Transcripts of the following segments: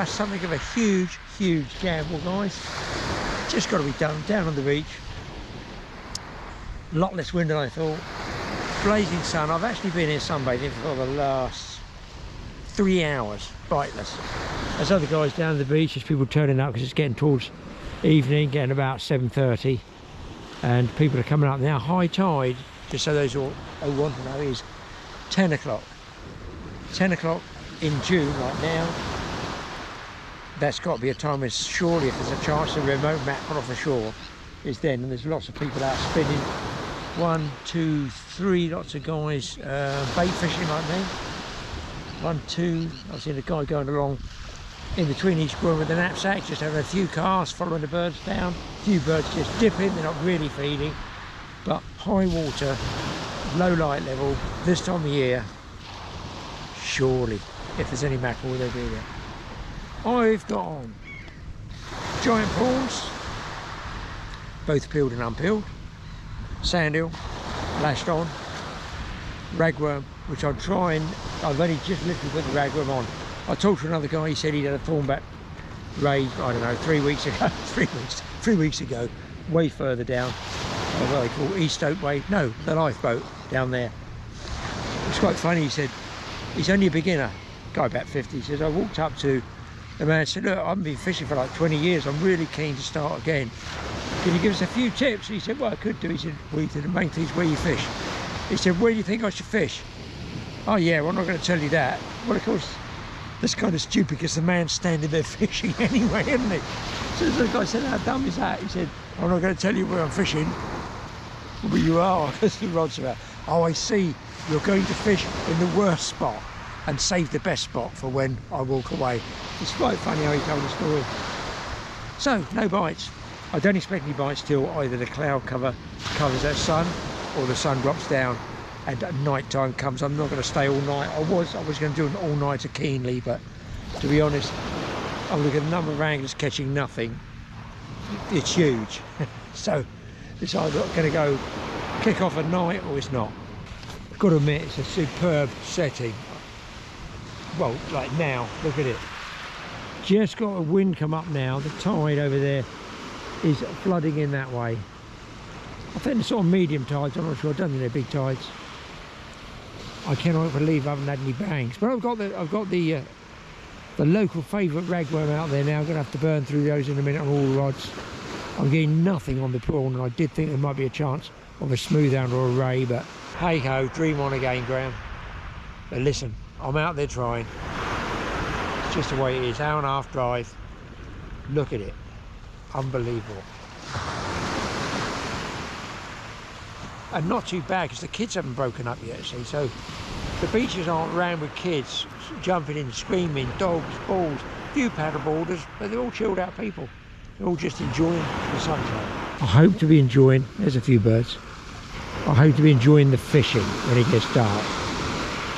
just something of a huge, huge gamble, guys. Just got to be done. Down on the beach. A lot less wind than I thought. Blazing sun. I've actually been here sunbathing for the last 3 hours, biteless. There's other guys down the beach. There's people turning up because it's getting towards evening, getting about 7:30, and people are coming up now. High tide, just so those who want to know, is 10 o'clock. 10 o'clock in June, like now. That's got to be a time when surely, if there's a chance, the remote map off the shore is then, and there's lots of people out spinning. 1, 2, 3, lots of guys bait fishing like me. 1, 2, I've seen a guy going along in between each room with a knapsack, just having a few casts, following the birds down. A few birds just dipping, they're not really feeding. But high water, low light level, this time of year, surely, if there's any mackerel, they'll be there. I've got on giant prawns, both peeled and unpeeled, sand eel, lashed on, ragworm, which I'm trying. I've only just literally put the ragworm on. I talked to another guy, he said he'd had a thornback ray, I don't know, 3 weeks ago, 3 weeks ago, way further down, what they call East Oak Way, no, the lifeboat down there. It's quite funny, he said, he's only a beginner, guy about 50, he says, I walked up to the man and said, look, I haven't been fishing for like 20 years, I'm really keen to start again. Can you give us a few tips? He said, well, I could do. He said, well, the main thing is where you fish. He said, where do you think I should fish? Oh yeah, well, I'm not going to tell you that. Well, of course, that's kind of stupid because the man's standing there fishing anyway, isn't he? So the guy said, how dumb is that? He said, I'm not going to tell you where I'm fishing. Well, you are, because the rod's about. Oh, I see, you're going to fish in the worst spot and save the best spot for when I walk away. It's quite funny how he told the story. So, no bites. I don't expect any bites till either the cloud covers that sun or the sun drops down and night time comes. I'm not going to stay all night. I was going to do an all-nighter keenly, but to be honest, I'm looking at the number of anglers catching nothing. It's huge. So it's either going to go kick off at night or it's not. I've got to admit, it's a superb setting. Well, like now, look at it. Just got a wind come up now. The tide over there is flooding in that way. I think the sort of medium tides, I'm not sure, I don't think they're big tides. I cannot believe I haven't had any bangs. But I've got the local favourite ragworm out there now. I'm going to have to burn through those in a minute on all the rods. I'm getting nothing on the prawn, and I did think there might be a chance of a smooth hound or a ray, but hey ho, dream on again, Graeme. But listen, I'm out there trying. It's just the way it is, hour and a half drive. Look at it. Unbelievable. And not too bad because the kids haven't broken up yet, see, so the beaches aren't rammed with kids jumping in, screaming, dogs, balls, few paddle boarders, but they're all chilled out people. They're all just enjoying the sunshine. I hope to be enjoying, there's a few birds, I hope to be enjoying the fishing when it gets dark.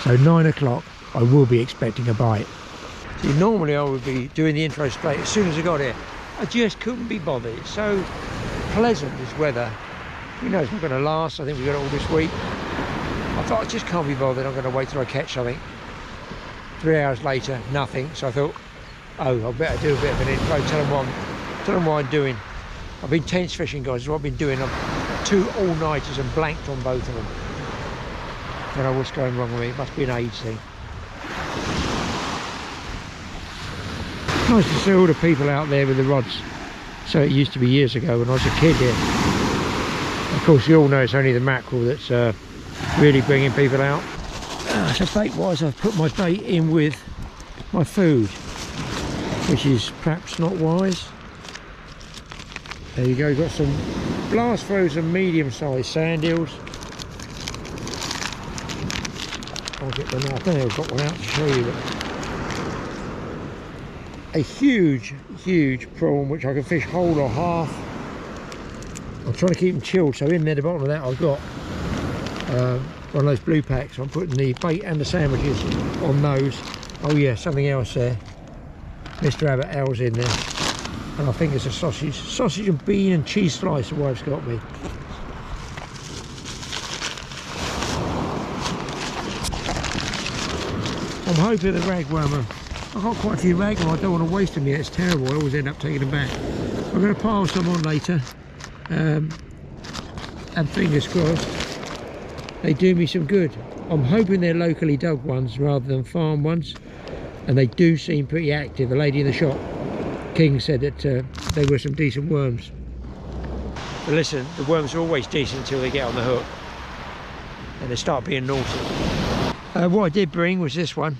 So 9 o'clock I will be expecting a bite. See, normally I would be doing the intro straight as soon as I got here. I just couldn't be bothered. It's so pleasant, this weather. You know it's not going to last. I think we've got it all this week. I thought I just can't be bothered. I'm going to wait till I catch something. 3 hours later, nothing. So I thought, oh, I better do a bit of an intro. Tell them what I'm doing. I've been tense fishing, guys. Is what I've been doing. I've 2 all-nighters and blanked on both of them. I don't know what's going wrong with me. It must be an age thing. Nice to see all the people out there with the rods. So it used to be years ago when I was a kid here. Of course, you all know it's only the mackerel that's really bringing people out. So bait-wise, I've put my bait in with my food, which is perhaps not wise. There you go, got some blast frozen medium-sized sand eels. I'll get them out. I don't think I've got one out to show you. A huge prawn which I can fish whole or half. I'm trying to keep them chilled, so in there, the bottom of that, I've got one of those blue packs. I'm putting the bait and the sandwiches on those. Oh yeah, something else there. Mr. Abbott L's in there. And I think it's a sausage and bean and cheese slice the wife's got me. I'm hoping the ragworm I've got quite a few raglan, I don't want to waste them yet, it's terrible, I always end up taking them back. I'm going to pile some on later, and fingers crossed, they do me some good. I'm hoping they're locally dug ones rather than farm ones, and they do seem pretty active. The lady in the shop, King, said that they were some decent worms. But listen, the worms are always decent until they get on the hook and they start being naughty. What I did bring was this one.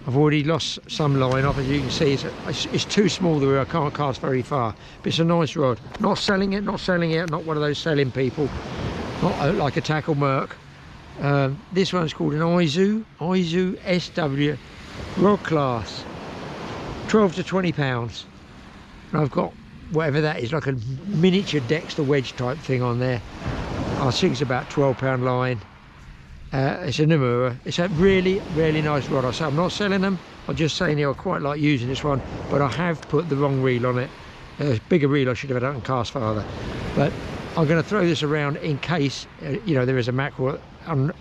I've already lost some line off, as you can see. It's too small, the reel, I can't cast very far. But it's a nice rod. Not selling it, not one of those selling people. Not like a tackle Merc. This one's called an Izu SW rod class. 12 to 20 pounds. And I've got whatever that is, like a miniature Dexter wedge type thing on there. I think it's about £12 line. It's a Nomura. It's a really, really nice rod. I say I'm not selling them. I'm just saying I quite like using this one, but I have put the wrong reel on it. A bigger reel I should have done and cast farther. But I'm going to throw this around in case you know, there is a mackerel.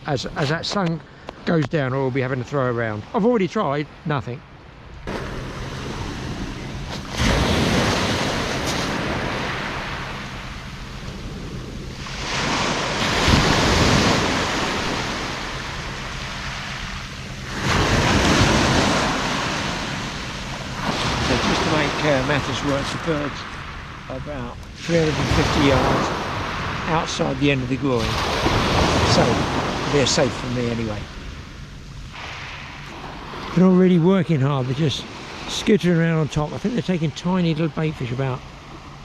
As that sun goes down, I will be having to throw around. I've already tried, nothing. Matters works, the birds are about 350 yards outside the end of the groin, so they're safe for me anyway. They're not really working hard, they're just skittering around on top. I think they're taking tiny little bait fish about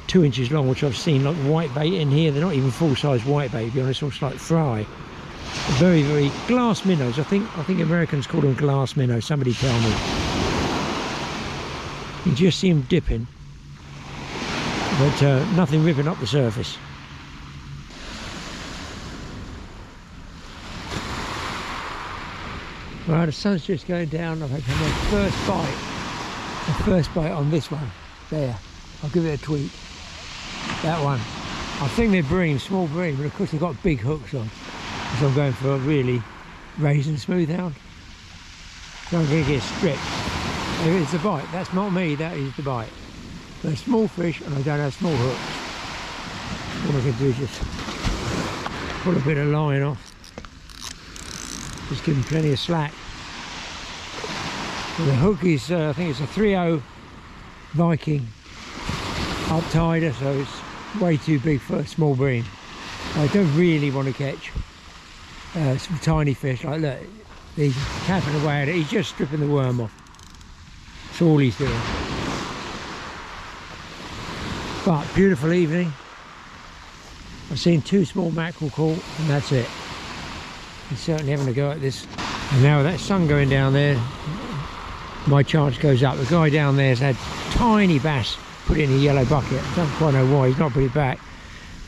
2 inches long, which I've seen, like white bait in here. They're not even full-size white bait, to be honest, almost like fry. Very, very glass minnows. I think Americans call them glass minnows, somebody tell me. You just see them dipping, but nothing ripping up the surface. Right, the sun's just going down. I've had my first bite on this one. There, I'll give it a tweak. That one. I think they're bream, small bream, but of course they've got big hooks on. So I'm going for a really raisin smooth hound. So I'm going to get stripped. It's a bite, that's not me, that is the bite. They're small fish and I don't have small hooks. All I can do is just pull a bit of line off. Just give them plenty of slack. And the hook is, I think it's a 3/0 Viking uptider, so it's way too big for a small bream. I don't really want to catch some tiny fish. Like look, he's tapping away at it, he's just stripping the worm off. That's all he's doing. But beautiful evening. I've seen 2 small mackerel caught and that's it. He's certainly having a go at this. And now with that sun going down there, my chance goes up. The guy down there has had tiny bass put in a yellow bucket. I don't quite know why he's not put it back,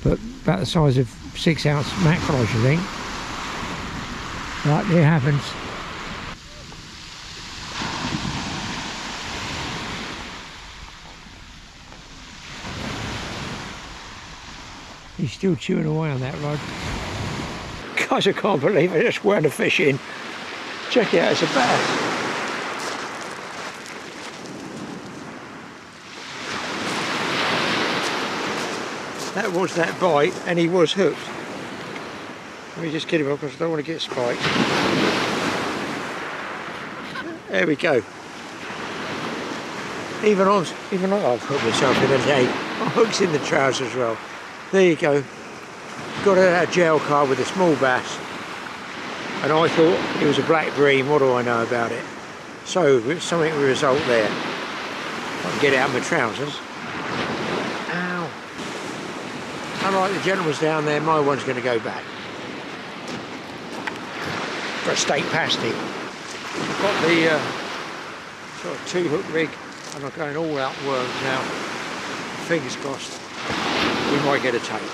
but about the size of 6-ounce mackerel I should think. Right, there it happens. He's still chewing away on that rod. Guys, I can't believe it, I just wound a fish in. Check it out, it's a bass. That was that bite, and he was hooked. Let me just get him up because I don't want to get spiked. There we go. Even I've hooked myself in a day. My hook's in the trousers as well. There you go. Got a gel card with a small bass. And I thought it was a black bream, what do I know about it? So, something will result there. I can get it out of my trousers. Ow. Unlike the gentleman's down there, my one's going to go back. For a steak pasty. I've got the sort of 2-hook rig and I'm going all out worms now. Fingers crossed. We might get a take.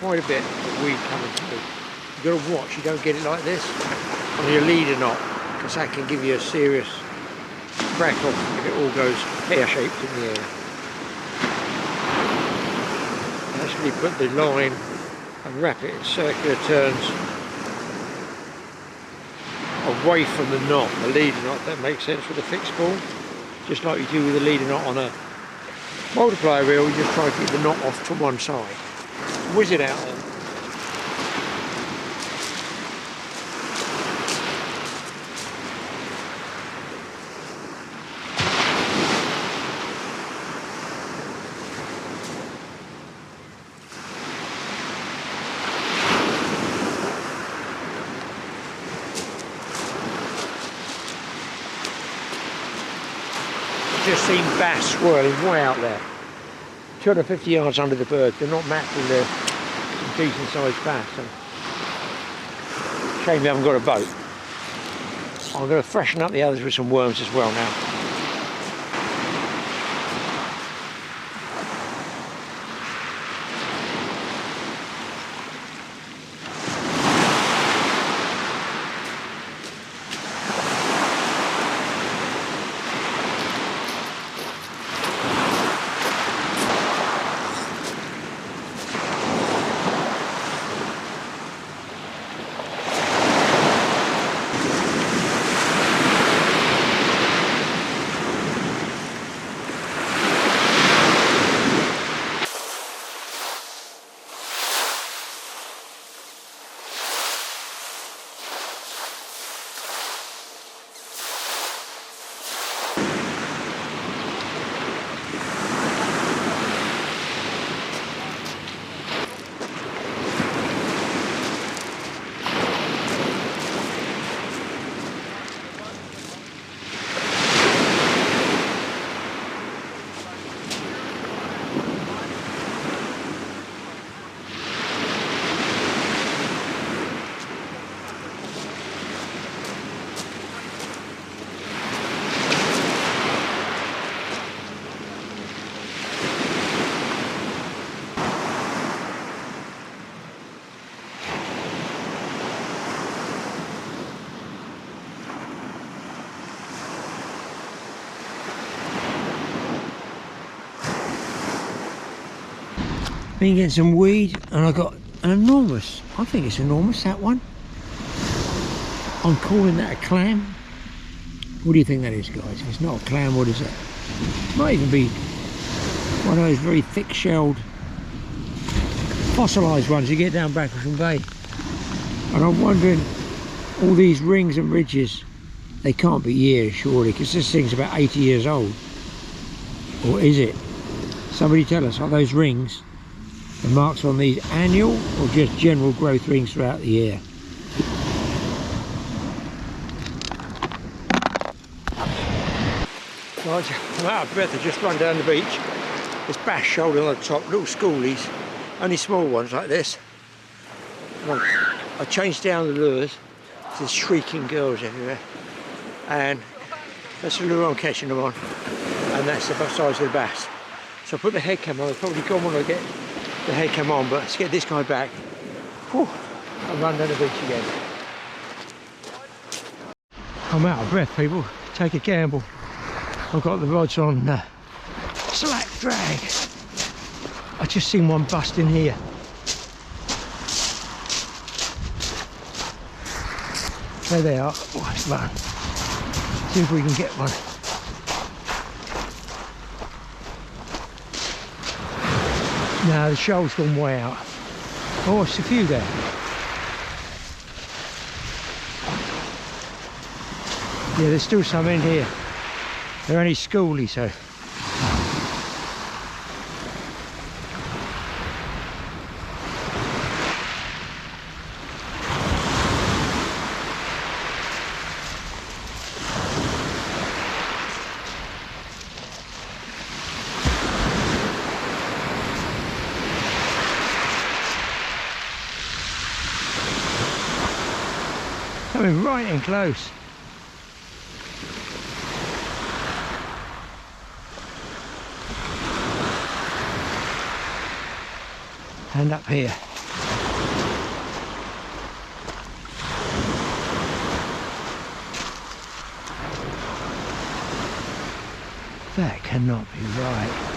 Quite a bit of weed coming through. You've got to watch, you don't get it like this on your leader knot, because that can give you a serious crack off if it all goes pear-shaped in the air. Actually put the line and wrap it in circular turns away from the knot, the leader knot. That makes sense with a fixed ball. Just like you do with a leader knot on a multiplier reel, you just try to keep the knot off to one side. Whiz it out there. Just seen bass swirling way out there, 250 yards under the bird. They're not matching the decent sized bass. So shame we haven't got a boat. I'm going to freshen up the others with some worms as well now. Been getting some weed, and I got an enormous, I think it's enormous, that one. I'm calling that a clam. What do you think that is, guys? If it's not a clam, what is it? Might even be one of those very thick-shelled, fossilised ones you get down Backwasham Bay. And I'm wondering, all these rings and ridges, they can't be years, surely, because this thing's about 80 years old. Or is it? Somebody tell us, are those rings, the marks on these, annual or just general growth rings throughout the year? Right, I'm out of breath. I just run down the beach. There's bass shoulder on the top, little schoolies, only small ones like this. I changed down the lures. There's shrieking girls everywhere, and that's the lure I'm catching them on, and that's the size of the bass. So I put the head cam on. I've probably gone when I get the head cam on, but let's get this guy back. Whew, and run down the beach again. I'm out of breath, people. Take a gamble. I've got the rods on slack drag. I just seen one bust in here. There they are. Oh, let's run. See if we can get one. No, the shoal's gone way out. Oh, it's a few there. Yeah, there's still some in here. They're only schooly, so. Coming right in close. And up here. That cannot be right.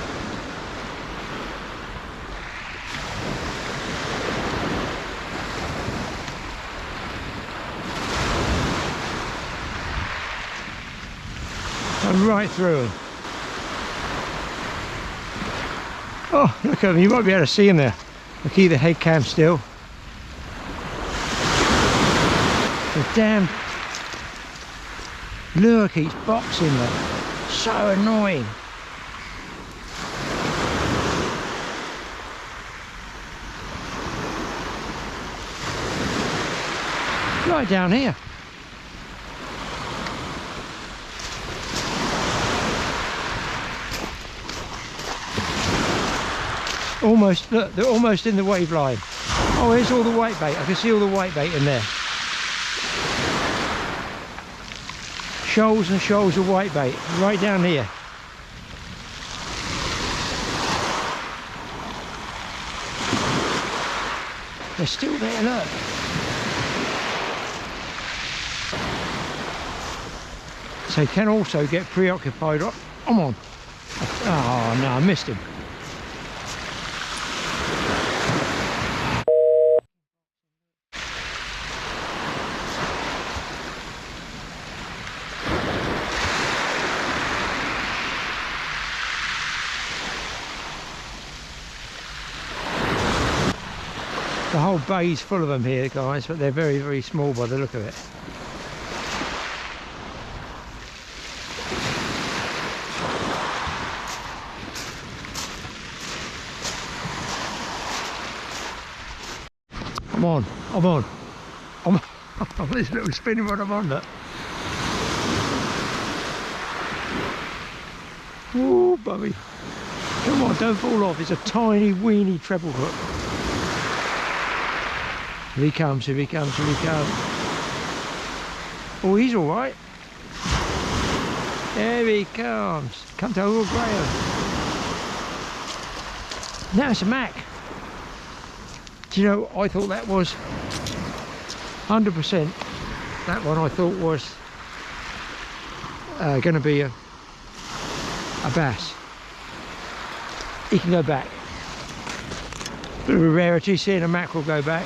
right through them. Oh, look at them, you might be able to see them there. I'll keep the head cam still. The damn lure keeps boxing them. So annoying. Right down here. Almost, look, they're almost in the wave line. Oh, here's all the white bait. I can see all the white bait in there. Shoals and shoals of white bait right down here. They're still there, look. So you can also get preoccupied. Oh, come on. Oh no, I missed him. The whole bay's full of them here, guys, but they're very, very small by the look of it. I'm on, I'm on. I'm on this little spinning rod I'm on, look. Oh, Bubby. Come on, don't fall off. It's a tiny, weeny treble hook. Here he comes, here he comes, here he comes. Oh, he's all right. There he comes. Come to old Graeme. Now it's a Mac. Do you know, I thought that was 100%. That one I thought was going to be a bass. He can go back. Bit of a rarity seeing a mackerel go back.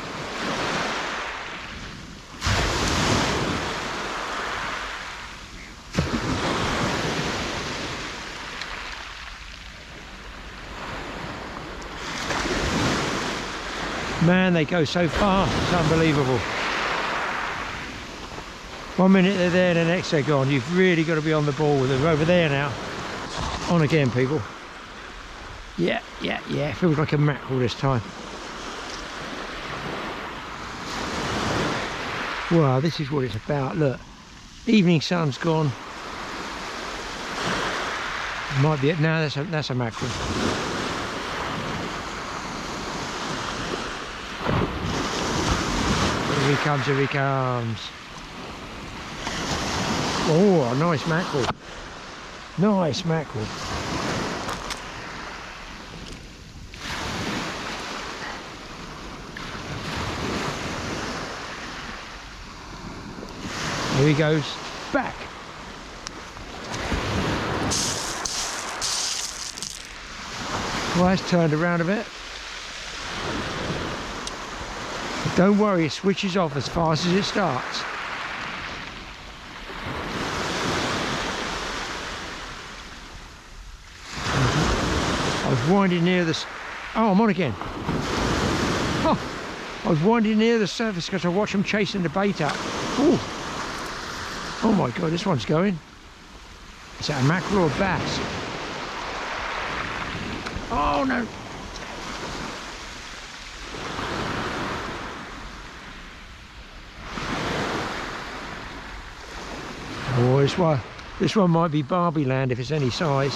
Man, they go so fast, it's unbelievable. 1 minute they're there and the next they're gone. You've really got to be on the ball with them. Over there now. On again, people. Yeah, yeah, yeah. Feels like a mackerel this time. Wow, this is what it's about. Look, evening sun's gone. Might be it now. That's a mackerel. Here he comes, here he comes. Oh, a nice mackerel. Nice mackerel. Here he goes, back. Well, that's turned around a bit. Don't worry, it switches off as fast as it starts. I was winding near this. Oh, I'm on again. Oh, I was winding near the surface because I watched them chasing the bait up. Ooh. Oh my God, this one's going. Is that a mackerel or a bass? Oh no. Oh, this one might be Barbie land if it's any size.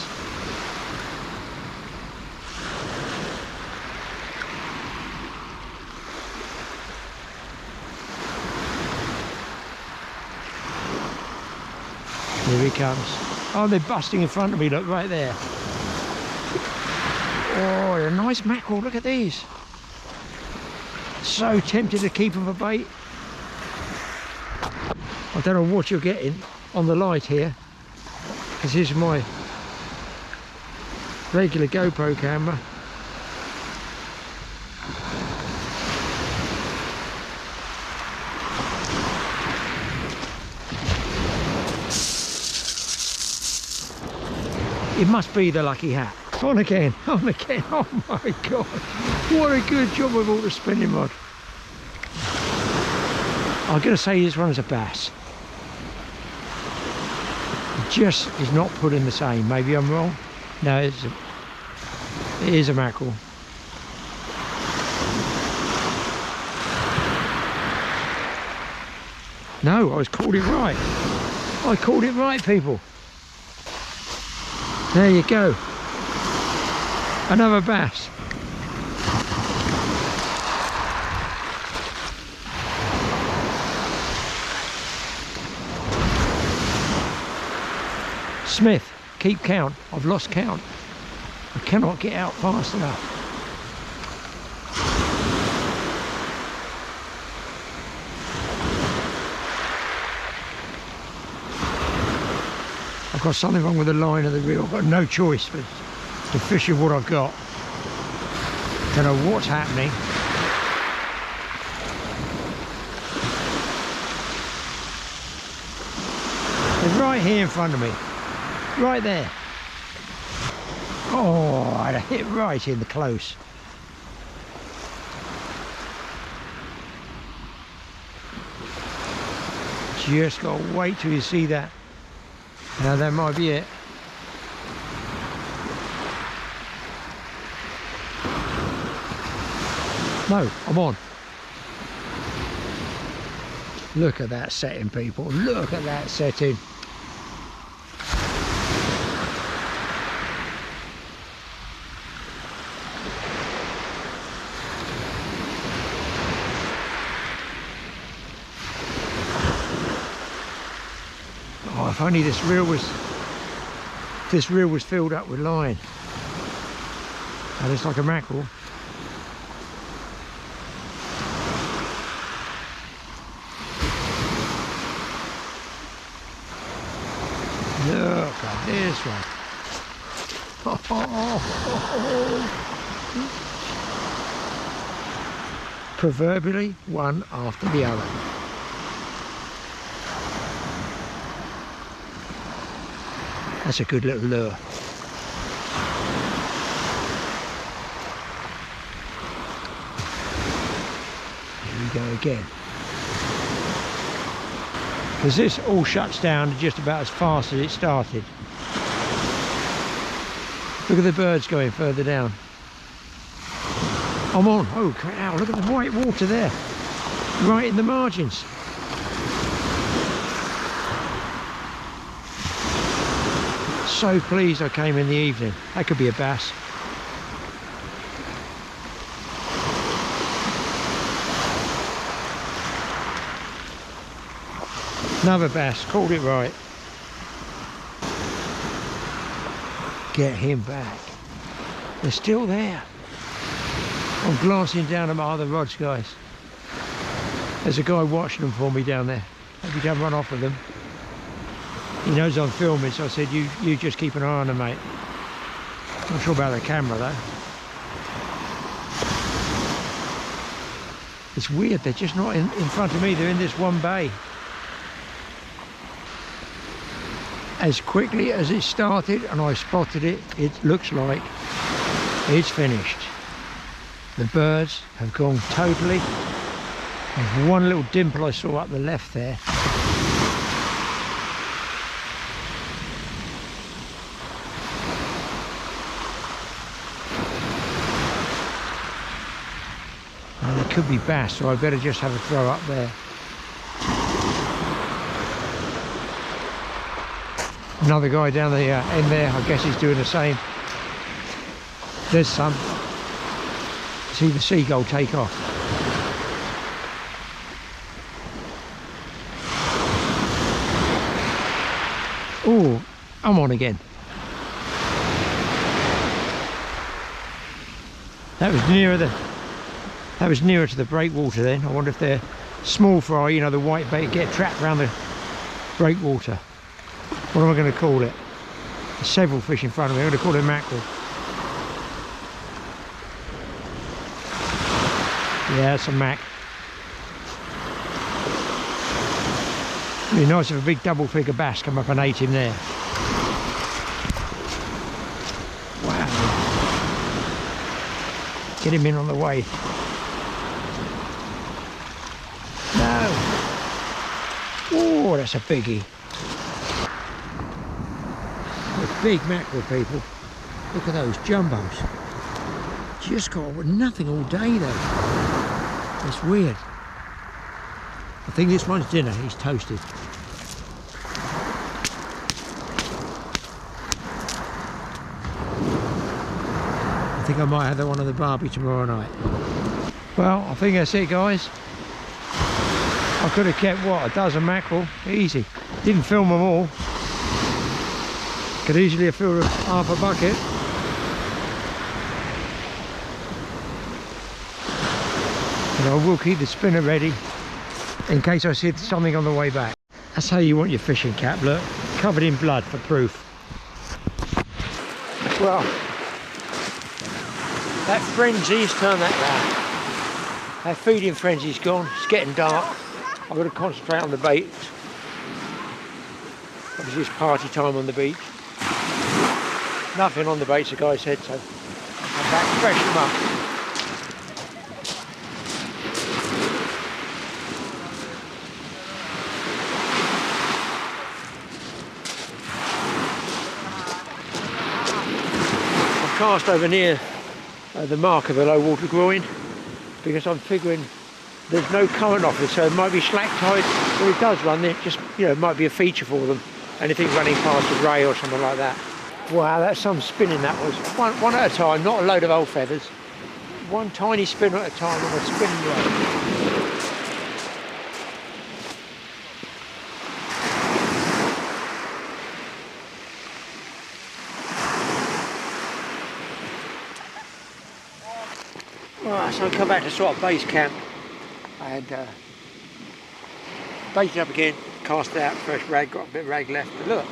Here he comes. Oh, they're busting in front of me, look, right there. Oh, a nice mackerel, look at these. So tempted to keep them for bait. I don't know what you're getting on the light here, because here's my regular GoPro camera. It must be the lucky hat. On again, on again. Oh my God. What a good job with all the spinning rod. I'm going to say this one is a bass. It just is not pulling the same. Maybe I'm wrong. No, it is a mackerel. No, I called it right. I called it right, people. There you go. Another bass. Smith, keep count. I've lost count. I cannot get out fast enough. I've got something wrong with the line of the reel. I've got no choice but to fish with what I've got. Don't know what's happening. They're right here in front of me. Right there. Oh, I'd have hit right in the close. Just got to wait till you see that. Now that might be it. No, I'm on. Look at that setting, people. Look at that setting. Oh, if only this reel was filled up with line. That looks like a mackerel. Look at this one. Proverbially one after the other. That's a good little lure. Here we go again. Because this all shuts down just about as fast as it started. Look at the birds going further down. I'm on. Oh, wow, look at the white water there. Right in the margins. So pleased I came in the evening. That could be a bass. Another bass, called it right. Get him back. They're still there. I'm glancing down at my other rods, guys. There's a guy watching them for me down there. Hope you don't run off with them. He knows I'm filming, so I said, you just keep an eye on them, mate. Not sure about the camera, though. It's weird, they're just not in front of me. They're in this one bay. As quickly as it started and I spotted it, it looks like it's finished. The birds have gone totally. There's one little dimple I saw up the left there. And it could be bass, so I better just have a throw up there. Another guy down the end there, I guess he's doing the same. There's some. See the seagull take off. Oh, I'm on again. That was nearer to the breakwater then. I wonder if they're small fry, you know, the white bait get trapped around the breakwater. What am I going to call it? There's several fish in front of me. I'm going to call it mackerel. Yeah, that's a mac. It'd be nice if a big double figure bass come up and ate him there. Get him in on the way. No! Oh, that's a biggie. A big mackerel, people. Look at those jumbos. Just got nothing all day though. That's weird. I think this one's dinner. He's toasted. I think I might have the one on the barbie tomorrow night. Well, I think that's it, guys. I could have kept, what, a dozen mackerel, easy. Didn't film them all. Could easily have filled half a bucket. And I will keep the spinner ready in case I see something on the way back. That's how you want your fishing cap, look. Covered in blood for proof. Well, that frenzy's turned that round. That feeding frenzy's gone. It's getting dark. I've got to concentrate on the bait. Obviously it's party time on the beach. Nothing on the baits, the guy said, so I'm back to fresh them up. I've cast over near the mark of the low water groin because I'm figuring there's no current off it, so it might be slack tide, or it does run, it just, you know, it might be a feature for them. Anything running past a ray or something like that. Wow, that's some spinning that was. One at a time, not a load of old feathers. One tiny spinner at a time on a spinning rod. Right, so I come back to sort of base camp. I had baited up again, cast out, fresh rag, got a bit of rag left, but look,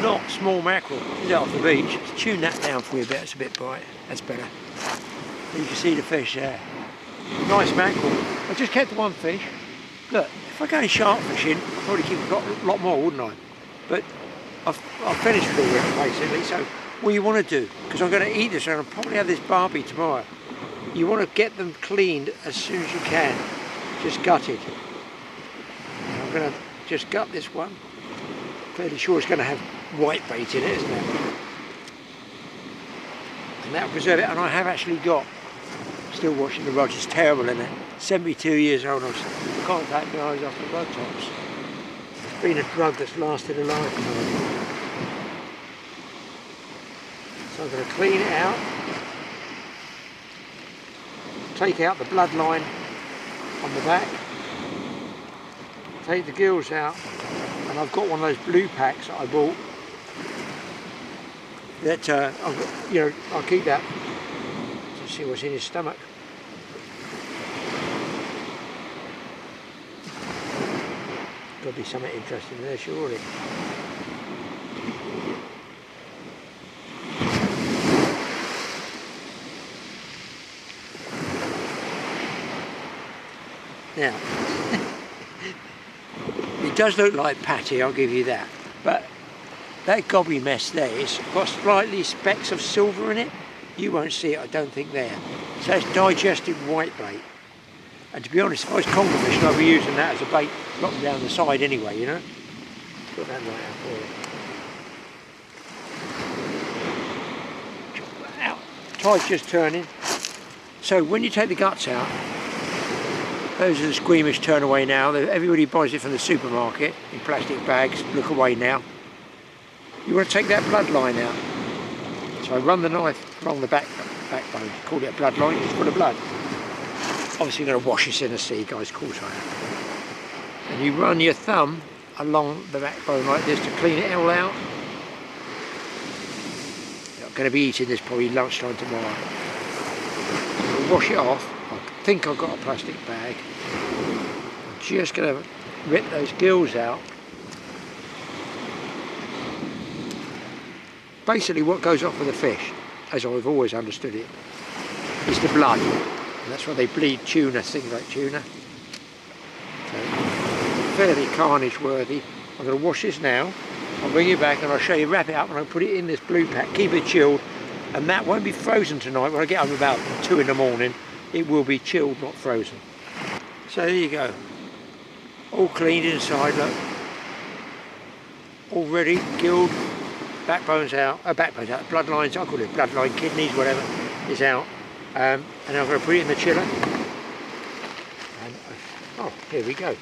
not small mackerel, is off the beach. Let's tune that down for you a bit, it's a bit bright, that's better. You can see the fish there. Nice mackerel. I just kept one fish. Look, if I go shark fishing, I'd probably keep a lot more, wouldn't I? But I've finished with all of it basically, so what you want to do, because I'm going to eat this and I'll probably have this barbie tomorrow, you want to get them cleaned as soon as you can, just gutted. I'm going to just gut this one. Fairly sure it's going to have white bait in it, isn't it? And that'll preserve it. And I have actually got, still watching the rods, it's terrible, isn't it? 72 years old, I can't take my eyes off the rod tops. It's been a drug that's lasted a lifetime. So I'm going to clean it out, take out the bloodline on the back, take the gills out, and I've got one of those blue packs that I bought that I'll keep that to see what's in his stomach. Got to be something interesting there, surely. Now, it does look like patty, I'll give you that, but that gobby mess there, it's got slightly specks of silver in it. You won't see it, I don't think, there. So that's digested whitebait. And to be honest, if I was conger fishing, I'd be using that as a bait, dropping down the side anyway, you know. Put that right out for you. Chop that out. Tide's just turning. So when you take the guts out, those are the squeamish turn away now. Everybody buys it from the supermarket in plastic bags. Look away now. You want to take that bloodline out. So I run the knife along the backbone. Call it a bloodline, it's full of blood. Obviously you're going to wash this in the sea, guys, of course I am. And you run your thumb along the backbone like this to clean it all out. I'm going to be eating this probably lunchtime tomorrow. I'll wash it off. I think I've got a plastic bag. I'm just going to rip those gills out. Basically what goes off with a fish, as I've always understood it, is the blood. And that's why they bleed tuna, things like tuna. So, fairly carnage worthy. I'm going to wash this now. I'll bring you back and I'll show you, wrap it up and I'll put it in this blue pack, keep it chilled, and that won't be frozen tonight. When I get home about 2 in the morning, it will be chilled, not frozen. So there you go, all cleaned inside, look, all ready, killed, backbones out, bloodlines, I call it bloodline, kidneys, whatever, is out, and I'm going to put it in the chiller, and oh, here we go,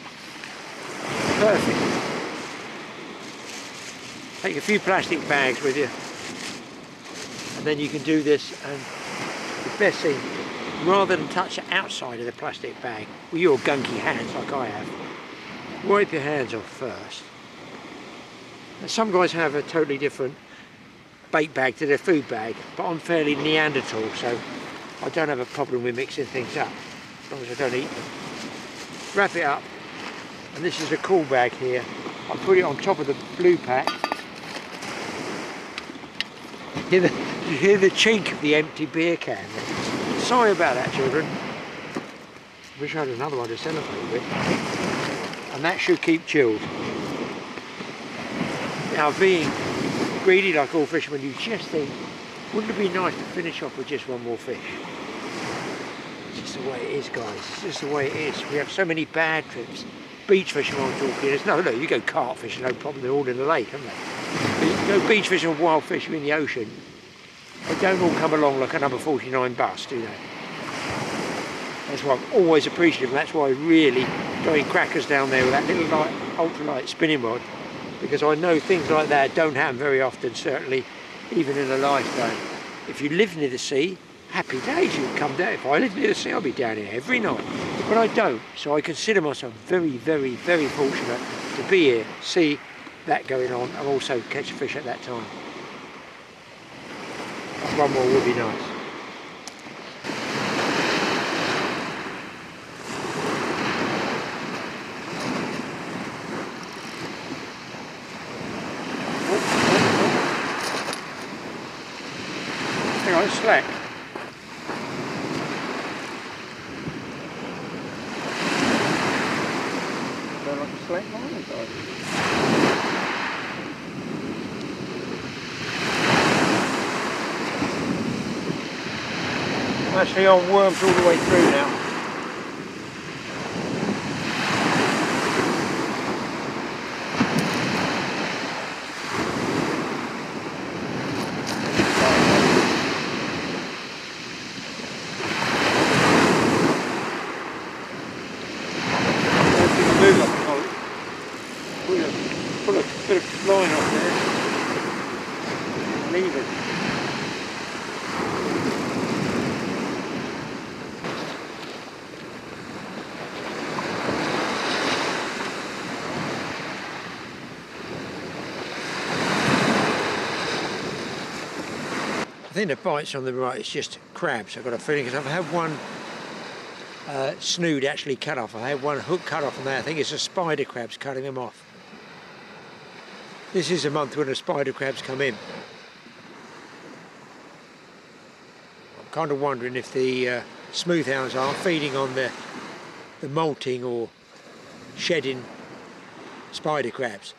perfect. Take a few plastic bags with you, and then you can do this, and the best thing, rather than touch the outside of the plastic bag with your gunky hands like I have, wipe your hands off first. And some guys have a totally different bait bag to their food bag, but I'm fairly Neanderthal, so I don't have a problem with mixing things up, as long as I don't eat them. Wrap it up, and this is a cool bag here. I put it on top of the blue pack. You hear the chink of the empty beer can. Sorry about that, children. Wish I had another one to celebrate with. And that should keep chilled. Now, being greedy like all fishermen, you just think, wouldn't it be nice to finish off with just one more fish? It's just the way it is, guys. It's just the way it is. We have so many bad trips. Beach fishing, I'm talking. There's no, look, you go carp fishing, no problem. They're all in the lake, haven't they? But you go beach fishing or wild fishing in the ocean, they don't all come along like a number 49 bus, do they? That's why I'm always appreciative, and that's why I really go in crackers down there with that little light, ultralight spinning rod, because I know things like that don't happen very often, certainly even in a lifetime. If you live near the sea, happy days, you come down. If I lived near the sea, I'd be down here every night, but I don't, so I consider myself very, very, very fortunate to be here, see that going on, and also catch a fish at that time. One more would be nice. Hang on, it's slack. Don't like a slack line inside. I'm actually on worms all the way through now. Pull a bit of line off there. Leave it. I think the bites on the right is just crabs. I've got a feeling, because I've had one snood actually cut off. I had one hook cut off on there. I think it's a spider crabs cutting them off. This is a month when the spider crabs come in. I'm kind of wondering if the smoothhounds are feeding on the molting or shedding spider crabs.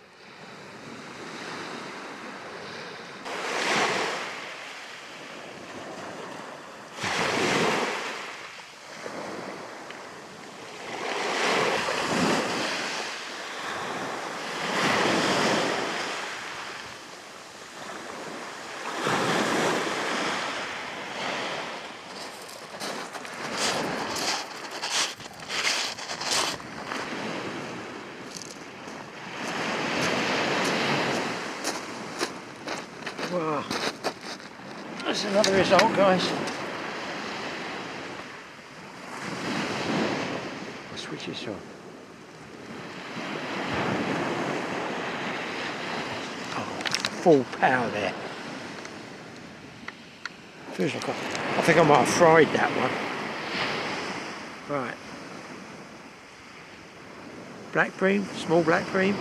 Wow, that's another result, guys. I'll switch this on. Oh, full power there. Feels like I think I might have fried that one. Right. Black bream, small black bream.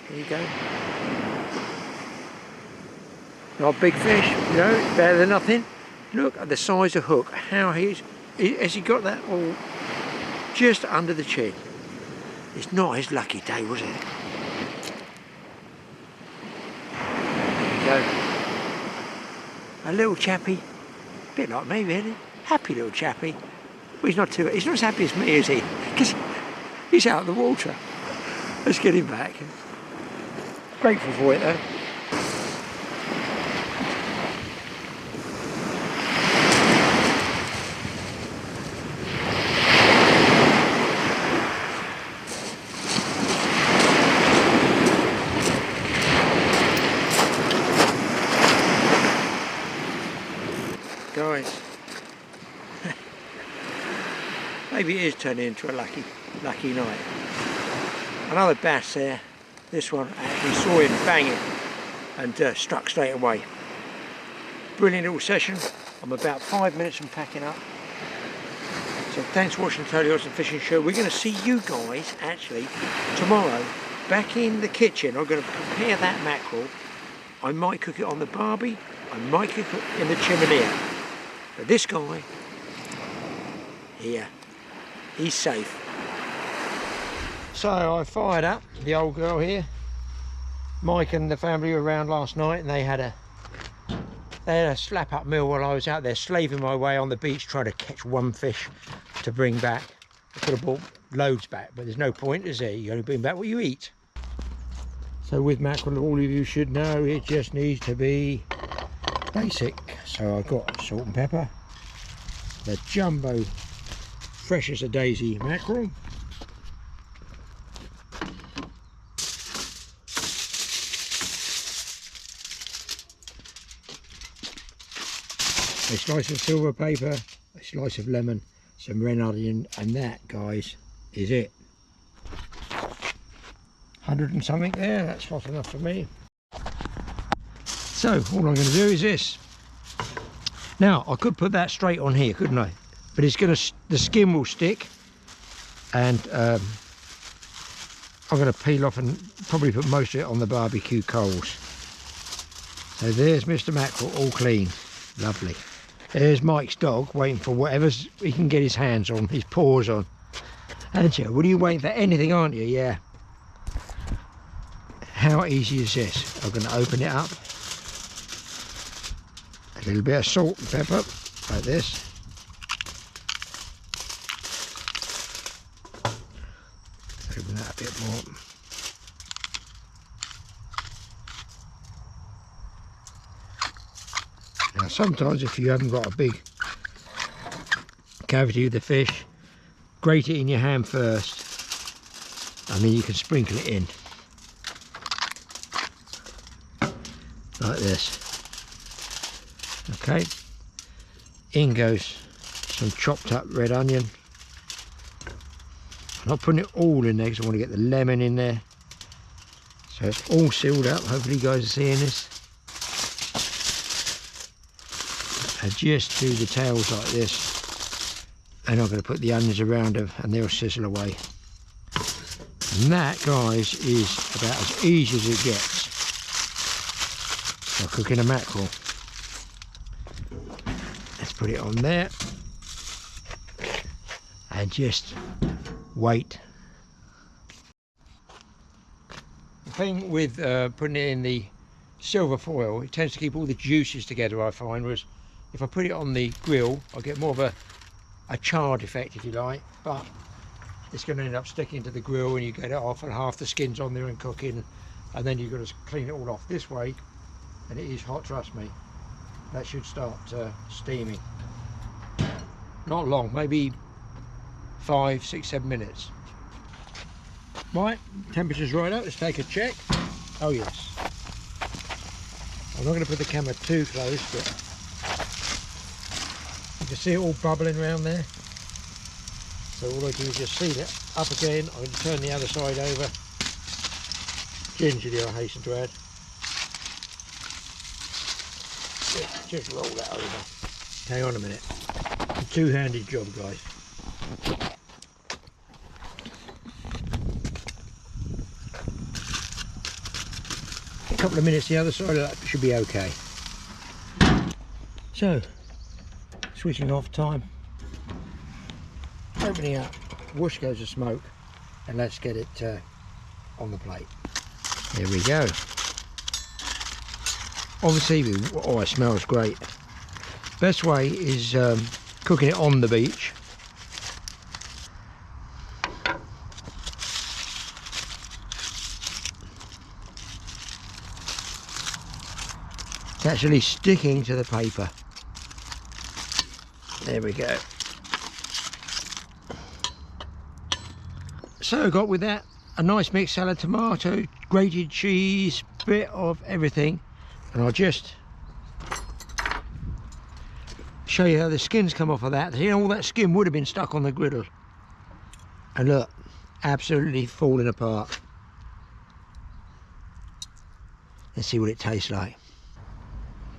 There you go. Not a big fish, you know, it's better than nothing. Look at the size of hook. How has he got that all just under the chin? It's not his lucky day, was it? There you go. a little chappy, a bit like me really, happy little chappy. Well, he's not as happy as me, is he? Because he's out of the water. Let's get him back. Grateful for it though. Guys, maybe it is turning into a lucky night. Another bass there. This one, I actually saw him banging and struck straight away. Brilliant little session. I'm about 5 minutes from packing up. So thanks for watching the Totally Awesome Fishing Show. We're going to see you guys actually tomorrow back in the kitchen. I'm going to prepare that mackerel. I might cook it on the barbie. I might cook it in the chimney. But this guy here, he's safe. So I fired up the old girl here. Mike and the family were around last night and they had a slap up meal while I was out there slaving my way on the beach trying to catch one fish to bring back. I could have brought loads back, but there's no point, is there? You only bring back what you eat. So with mackerel, all of you should know it just needs to be basic. So I've got salt and pepper, the jumbo fresh as a daisy mackerel, a slice of silver paper, a slice of lemon, some red onion, and that, guys, is it. 100 and something there, that's hot enough for me. So all I'm going to do is this. Now I could put that straight on here, couldn't I? But it's going to, the skin will stick, and I'm going to peel off and probably put most of it on the barbecue coals. So there's Mr. Mackerel, all clean, lovely. There's Mike's dog waiting for whatever he can get his hands on, his paws on. And you, what are you waiting for? Anything, aren't you? Yeah. How easy is this? I'm going to open it up. A little bit of salt and pepper, like this. Open that a bit more. Now sometimes if you haven't got a big cavity with the fish, grate it in your hand first and then you can sprinkle it in like this. Okay, in goes some chopped up red onion. I'm not putting it all in there because I want to get the lemon in there, so it's all sealed up. Hopefully you guys are seeing this. I just do the tails like this, and I'm going to put the onions around them and they'll sizzle away. And that, guys, is about as easy as it gets for cooking a mackerel. Let's put it on there and just wait. The thing with putting it in the silver foil, it tends to keep all the juices together, I find, whereas if I put it on the grill I get more of a charred effect, if you like, but it's going to end up sticking to the grill and you get it off and half the skin's on there and cooking, and then you've got to clean it all off this way, and it is hot, trust me. That should start steaming. Not long, maybe 5, 6, 7 minutes. Right, temperature's right up. Let's take a check. Oh yes. I'm not going to put the camera too close, but you can see it all bubbling around there. So all I do is just seal it up again. I'm going to turn the other side over. Gingerly, I hasten to add. Just roll that over. Hang on a minute. A two-handed job, guys. A couple of minutes the other side of that should be okay. So, switching off time. Opening up. Whoosh goes the smoke. And let's get it on the plate. There we go. Obviously, oh, it smells great. Best way is cooking it on the beach. It's actually sticking to the paper. There we go. So got with that a nice mixed salad, tomato, grated cheese, bit of everything, and I'll just show you how the skins come off of that. You know, all that skin would have been stuck on the griddle, and look, absolutely falling apart. Let's see what it tastes like.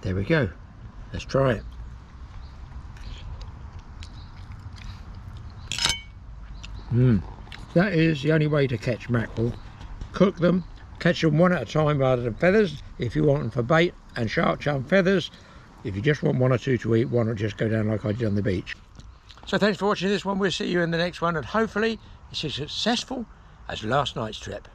There we go. Let's try it. That is the only way to catch mackerel. Cook them, catch them one at a time rather than feathers. If you want them for bait and shark charm feathers. If you just want one or two to eat, why not just go down like I did on the beach. So thanks for watching this one. We'll see you in the next one, and hopefully it's as successful as last night's trip.